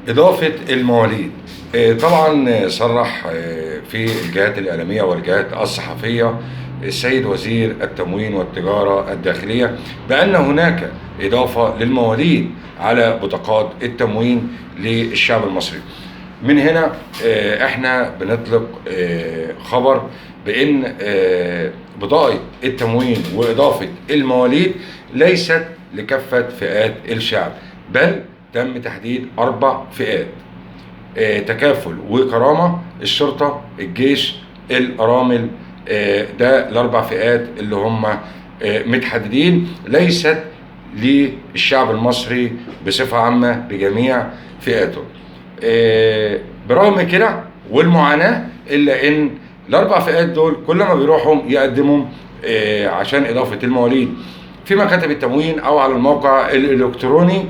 إضافة المواليد. طبعا صرح في الجهات الإعلامية والجهات الصحفية السيد وزير التموين والتجارة الداخلية بأن هناك إضافة للمواليد على بطاقات التموين للشعب المصري. من هنا احنا بنطلق خبر بأن بطاقة التموين وإضافة المواليد ليست لكافة فئات الشعب، بل تم تحديد 4 فئات: تكافل وكرامة، الشرطة، الجيش، الأرامل. ده ال4 فئات اللي هم متحددين، ليست للشعب المصري بصفة عامة بجميع فئاته. برغم كده والمعاناة، إلا إن ال4 فئات دول كل ما بيروحوا يقدموا عشان إضافة المواليد في مكاتب التموين أو على الموقع الإلكتروني